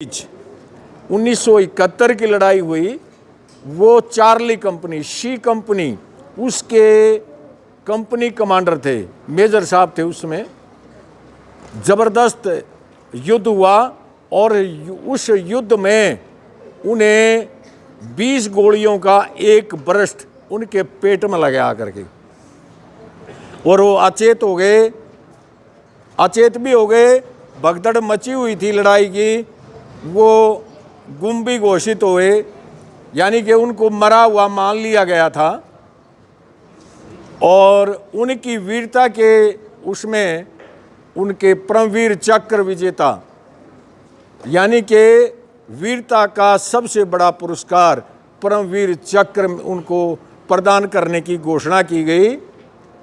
1971 की लड़ाई हुई, वो चार्ली कंपनी, शी कंपनी, उसके कंपनी कमांडर थे, मेजर साहब थे उसमें। ज़बरदस्त युद्ध हुआ और उस युद्ध में उन्हें 20 गोलियों का एक बरस्ट उनके पेट में लगा करके, और वो अचेत हो गए, अचेत भी हो गए। भगदड़ मची हुई थी लड़ाई की, वो गुम भी घोषित हुए, यानी कि उनको मरा हुआ मान लिया गया था। और उनकी वीरता के उसमें उनके परमवीर चक्र विजेता, यानी कि वीरता का सबसे बड़ा पुरस्कार परमवीर चक्र उनको प्रदान करने की घोषणा की गई।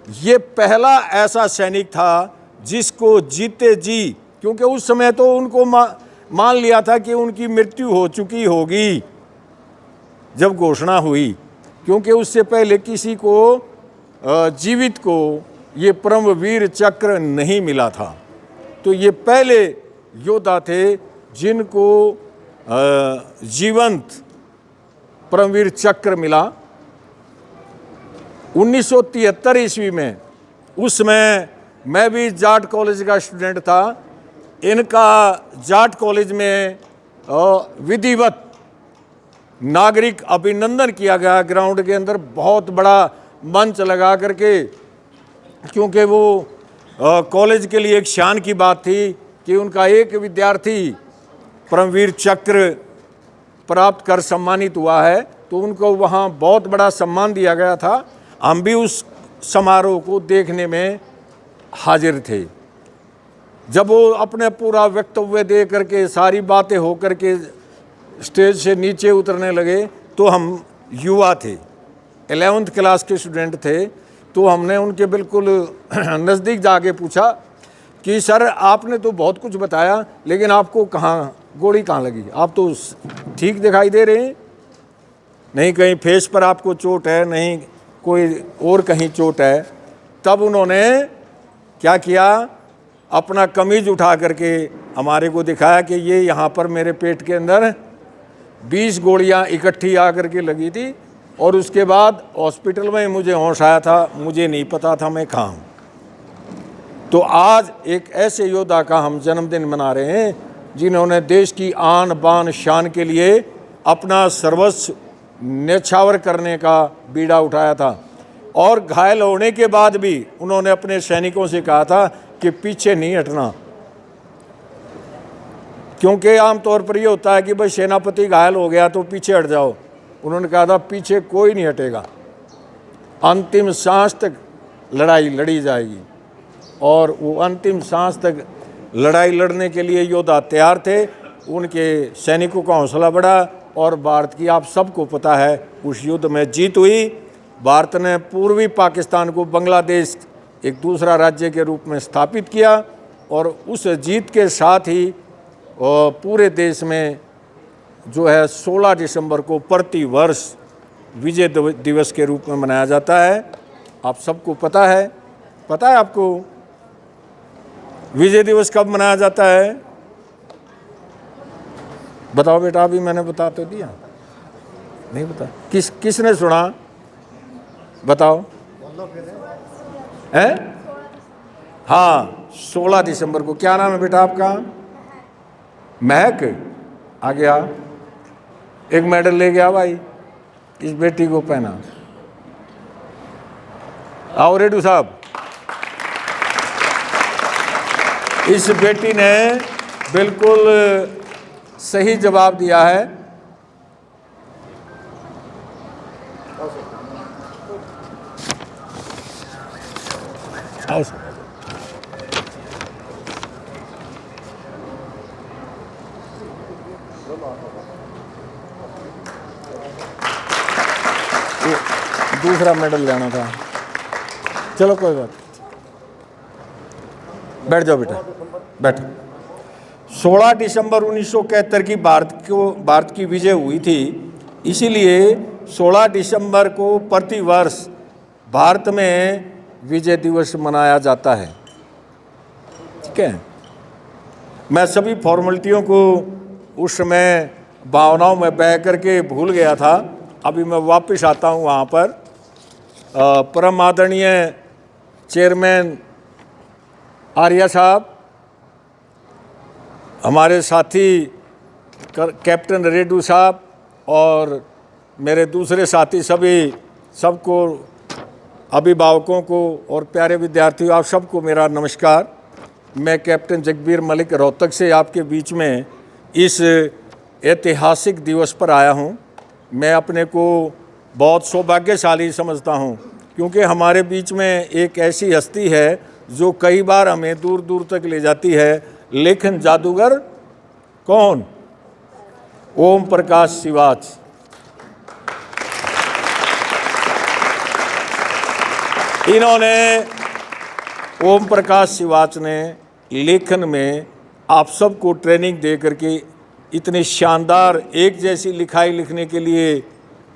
ये पहला ऐसा सैनिक था जिसको जीते जी, क्योंकि उस समय तो उनको मान लिया था कि उनकी मृत्यु हो चुकी होगी जब घोषणा हुई, क्योंकि उससे पहले किसी को जीवित को ये परमवीर चक्र नहीं मिला था। तो ये पहले योद्धा थे जिनको जीवंत परमवीर चक्र मिला। 1973 ईस्वी में, उसमें मैं भी जाट कॉलेज का स्टूडेंट था। इनका जाट कॉलेज में विधिवत नागरिक अभिनंदन किया गया ग्राउंड के अंदर, बहुत बड़ा मंच लगा करके, क्योंकि वो कॉलेज के लिए एक शान की बात थी कि उनका एक विद्यार्थी परमवीर चक्र प्राप्त कर सम्मानित हुआ है, तो उनको वहाँ बहुत बड़ा सम्मान दिया गया था। हम भी उस समारोह को देखने में हाजिर थे। जब वो अपने पूरा वक्तव्य दे करके, सारी बातें हो करके स्टेज से नीचे उतरने लगे, तो हम युवा थे, 11th क्लास के स्टूडेंट थे, तो हमने उनके बिल्कुल नज़दीक जाके पूछा कि सर आपने तो बहुत कुछ बताया, लेकिन आपको कहाँ गोली कहाँ लगी? आप तो ठीक दिखाई दे रहे हैं, नहीं कहीं फेस पर आपको चोट है, नहीं कोई और कहीं चोट है। तब उन्होंने क्या किया, अपना कमीज उठा करके हमारे को दिखाया कि ये यहाँ पर मेरे पेट के अंदर 20 गोलियाँ इकट्ठी आकर के लगी थी, और उसके बाद हॉस्पिटल में मुझे होश आया था, मुझे नहीं पता था मैं कहाँ हूँ। तो आज एक ऐसे योद्धा का हम जन्मदिन मना रहे हैं जिन्होंने देश की आन बान शान के लिए अपना सर्वस्व न्यौछावर करने का बीड़ा उठाया था। और घायल होने के बाद भी उन्होंने अपने सैनिकों से कहा था कि पीछे नहीं हटना, क्योंकि आमतौर पर ये होता है कि भाई सेनापति घायल हो गया तो पीछे हट जाओ। उन्होंने कहा था पीछे कोई नहीं हटेगा, अंतिम सांस तक लड़ाई लड़ी जाएगी। और वो अंतिम सांस तक लड़ाई लड़ने के लिए योद्धा तैयार थे। उनके सैनिकों का हौसला बढ़ा, और भारत की आप सबको पता है उस युद्ध में जीत हुई। भारत ने पूर्वी पाकिस्तान को बांग्लादेश एक दूसरा राज्य के रूप में स्थापित किया, और उस जीत के साथ ही पूरे देश में जो है 16 दिसंबर को प्रति वर्ष विजय दिवस के रूप में मनाया जाता है। आप सबको पता है आपको विजय दिवस कब मनाया जाता है? बताओ बेटा, अभी मैंने बता तो दिया, नहीं बता? किसने सुना? बताओ। है? हाँ, 16 दिसंबर को। क्या नाम है बेटा आपका? महक। आ गया, एक मेडल ले गया भाई, इस बेटी को पहना। आओ रेडू साहब। इस बेटी ने बिल्कुल सही जवाब दिया है। आओ। दूसरा मेडल लेना था, चलो कोई बात। बैठ जाओ बेटा, बैठ। 16 दिसंबर 1971 की भारत की विजय हुई थी, इसीलिए 16 दिसंबर को प्रतिवर्ष भारत में विजय दिवस मनाया जाता है। ठीक है, मैं सभी फॉर्मेलिटियों को उस समय भावनाओं में बह करके भूल गया था। अभी मैं वापस आता हूँ वहाँ पर। परम आदरणीय चेयरमैन आर्या साहब, हमारे साथी कैप्टन रेड्डू साहब और मेरे दूसरे साथी सबको, अभिभावकों को और प्यारे विद्यार्थियों, आप सबको मेरा नमस्कार। मैं कैप्टन जगबीर मलिक रोहतक से आपके बीच में इस ऐतिहासिक दिवस पर आया हूं। मैं अपने को बहुत सौभाग्यशाली समझता हूं, क्योंकि हमारे बीच में एक ऐसी हस्ती है जो कई बार हमें दूर दूर तक ले जाती है। लेखन जादूगर कौन? ओम प्रकाश सिवाच। इन्होंने, ओम प्रकाश सिवाच ने लेखन में आप सबको ट्रेनिंग दे करके इतनी शानदार एक जैसी लिखाई लिखने के लिए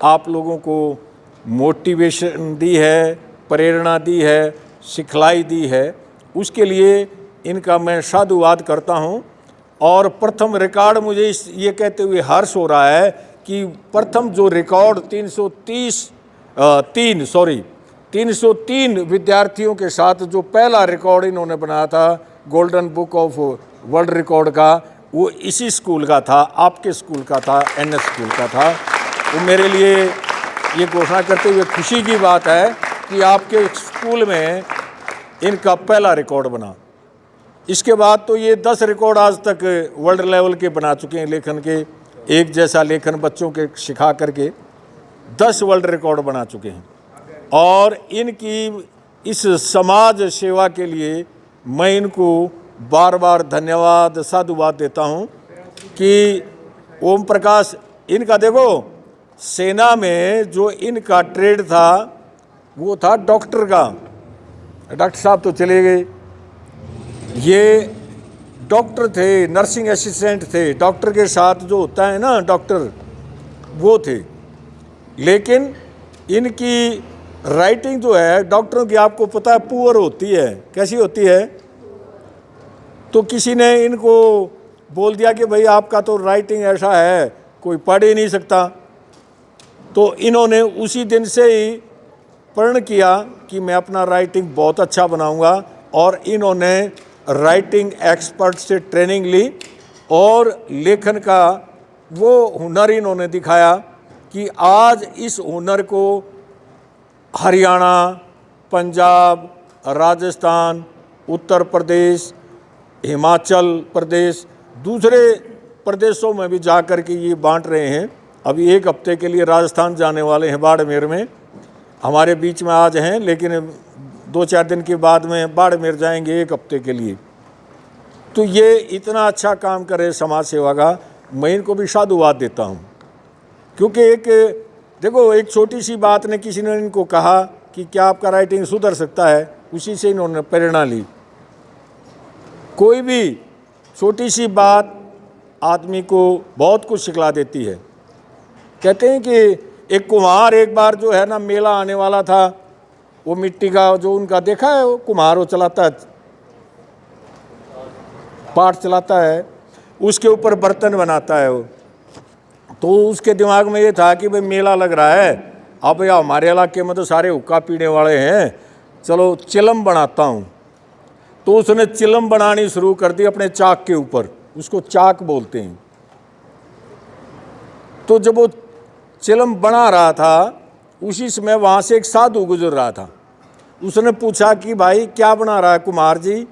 आप लोगों को मोटिवेशन दी है, प्रेरणा दी है, सिखलाई दी है। उसके लिए इनका मैं साधुवाद करता हूं। और प्रथम रिकॉर्ड मुझे ये कहते हुए हर्ष हो रहा है कि प्रथम जो रिकॉर्ड 303 विद्यार्थियों के साथ जो पहला रिकॉर्ड इन्होंने बनाया था golden book of world record का, वो इसी स्कूल का था, आपके स्कूल का था, NS स्कूल का था। तो मेरे लिए ये घोषणा करते हुए खुशी की बात है कि आपके स्कूल में इनका पहला रिकॉर्ड बना। इसके बाद तो ये 10 रिकॉर्ड आज तक वर्ल्ड लेवल के बना चुके हैं लेखन के। एक जैसा लेखन बच्चों के सिखा करके 10 वर्ल्ड रिकॉर्ड बना चुके हैं। और इनकी इस समाज सेवा के लिए मैं इनको बार बार धन्यवाद, साधुवाद देता हूं कि ओम प्रकाश, इनका देखो सेना में जो इनका ट्रेड था वो था डॉक्टर का। डॉक्टर साहब तो चले गए, ये डॉक्टर थे, नर्सिंग असिस्टेंट थे। डॉक्टर के साथ जो होता है ना डॉक्टर, वो थे। लेकिन इनकी राइटिंग जो है डॉक्टरों की, आपको पता है, पुअर होती है। कैसी होती है? तो किसी ने इनको बोल दिया कि भाई आपका तो राइटिंग ऐसा है कोई पढ़ ही नहीं सकता। तो इन्होंने उसी दिन से ही प्रण किया कि मैं अपना राइटिंग बहुत अच्छा बनाऊंगा। और इन्होंने राइटिंग एक्सपर्ट से ट्रेनिंग ली और लेखन का वो हुनर इन्होंने दिखाया कि आज इस हुनर को हरियाणा, पंजाब, राजस्थान, उत्तर प्रदेश, हिमाचल प्रदेश, दूसरे प्रदेशों में भी जा कर के ये बांट रहे हैं। अभी एक हफ्ते के लिए राजस्थान जाने वाले हैं, बाड़मेर में। हमारे बीच में आज हैं, लेकिन 2-4 दिन के बाद में बाड़मेर जाएंगे एक हफ्ते के लिए। तो ये इतना अच्छा काम करे समाज सेवा का, मैं इनको भी साधुवाद देता हूँ। क्योंकि एक छोटी सी बात ने, किसी ने इनको कहा कि क्या आपका राइटिंग सुधर सकता है, उसी से इन्होंने प्रेरणा ली। कोई भी छोटी सी बात आदमी को बहुत कुछ सिखला देती है। कहते हैं कि एक कुम्हार एक बार जो है ना, मेला आने वाला था, वो मिट्टी का जो उनका देखा है, वो कुम्हार वो चलाता है, पाट चलाता है, उसके ऊपर बर्तन बनाता है वो। तो उसके दिमाग में ये था कि भाई मेला लग रहा है, अब या हमारे इलाके में तो सारे हुक्का पीने वाले हैं, चलो चिलम बनाता हूँ। तो उसने चिलम बनानी शुरू कर दी अपने चाक के ऊपर, उसको चाक बोलते हैं। तो जब वो चिलम बना रहा था, उसी समय वहाँ से एक साधु गुजर रहा था। उसने पूछा कि भाई क्या बना रहा है कुमार जी?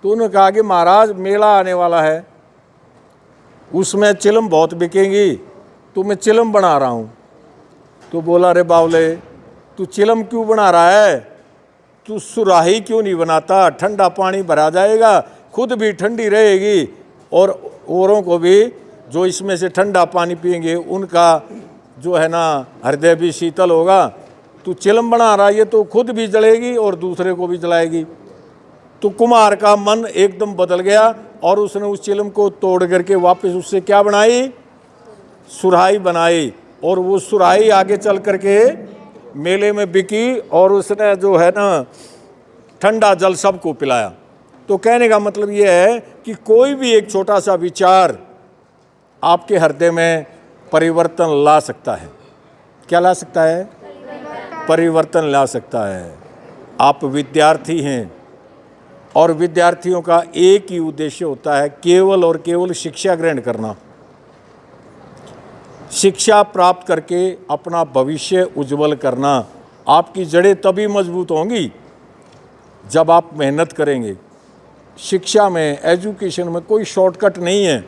तो उन्होंने कहा कि महाराज मेला आने वाला है, उसमें चिलम बहुत बिकेंगी, तो मैं चिलम बना रहा हूँ। तो बोला, अरे बावले, तू चिलम क्यों बना रहा है? तू सुराही क्यों नहीं बनाता? ठंडा पानी भरा जाएगा, खुद भी ठंडी रहेगी और औरों को भी जो इसमें से ठंडा पानी पिएंगे उनका जो है ना हृदय भी शीतल होगा। तू चिलम बना रहा है, ये तो खुद भी जलेगी और दूसरे को भी जलाएगी। तो कुम्हार का मन एकदम बदल गया और उसने उस चिलम को तोड़ करके वापस उससे क्या बनाई? सुराही बनाई। और वो सुराही आगे चल करके मेले में बिकी और उसने जो है ना ठंडा जल सबको पिलाया। तो कहने का मतलब ये है कि कोई भी एक छोटा सा विचार आपके हृदय में परिवर्तन ला सकता है। क्या ला सकता है? परिवर्तन ला सकता है। आप विद्यार्थी हैं और विद्यार्थियों का एक ही उद्देश्य होता है, केवल और केवल शिक्षा ग्रहण करना। शिक्षा प्राप्त करके अपना भविष्य उज्जवल करना। आपकी जड़ें तभी मजबूत होंगी जब आप मेहनत करेंगे। शिक्षा में, एजुकेशन में कोई शॉर्टकट नहीं है।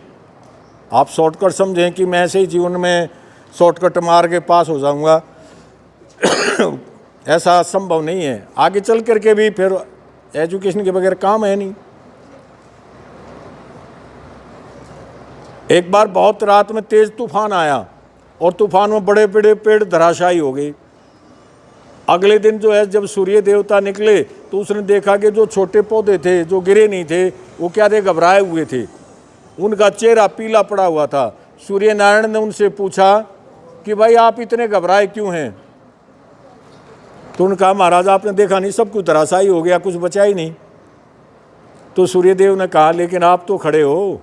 आप शॉर्टकट समझें कि मैं ऐसे ही जीवन में शॉर्टकट मार के पास हो जाऊंगा, ऐसा संभव नहीं है। आगे चल करके भी फिर एजुकेशन के बगैर काम है नहीं। एक बार बहुत रात में तेज तूफान आया और तूफान में बड़े बड़े पेड़ धराशायी हो गए। अगले दिन जो है जब सूर्य देवता निकले तो उसने देखा कि जो छोटे पौधे थे जो गिरे नहीं थे वो क्या थे, घबराए हुए थे, उनका चेहरा पीला पड़ा हुआ था। सूर्य नारायण ने उनसे पूछा कि भाई आप इतने घबराए क्यों हैं? तो उन्होंने कहा महाराज आपने देखा नहीं, सब कुछ धराशायी हो गया, कुछ बचा ही नहीं। तो सूर्यदेव ने कहा लेकिन आप तो खड़े हो,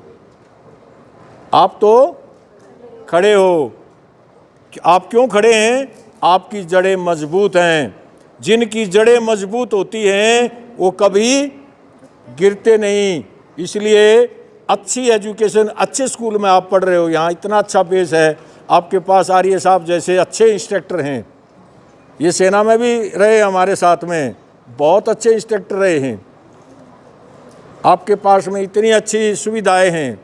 आप तो खड़े हो। आप क्यों खड़े हैं? आपकी जड़ें मजबूत हैं। जिनकी जड़ें मजबूत होती हैं वो कभी गिरते नहीं। इसलिए अच्छी एजुकेशन, अच्छे स्कूल में आप पढ़ रहे हो, यहाँ इतना अच्छा बेस है, आपके पास आर्य साहब जैसे अच्छे इंस्ट्रक्टर हैं। ये सेना में भी रहे हमारे साथ में, बहुत अच्छे इंस्ट्रक्टर रहे हैं। आपके पास में इतनी अच्छी सुविधाएं हैं,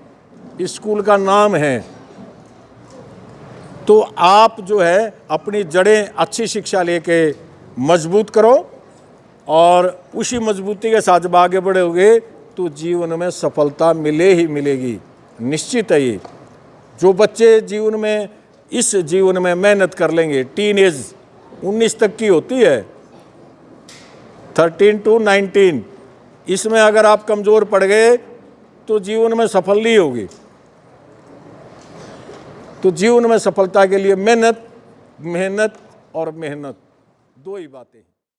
इस स्कूल का नाम है। तो आप जो है अपनी जड़ें अच्छी शिक्षा लेके मजबूत करो और उसी मजबूती के साथ जब आगे बढ़ोगे तो जीवन में सफलता मिले ही मिलेगी, निश्चित है। ये जो बच्चे जीवन में, इस जीवन में मेहनत कर लेंगे, टीन एज 19 तक की होती है, 13 to 19, इसमें अगर आप कमज़ोर पड़ गए तो जीवन में सफल नहीं होगी। तो जीवन में सफलता के लिए मेहनत, मेहनत और मेहनत, दो ही बातें हैं।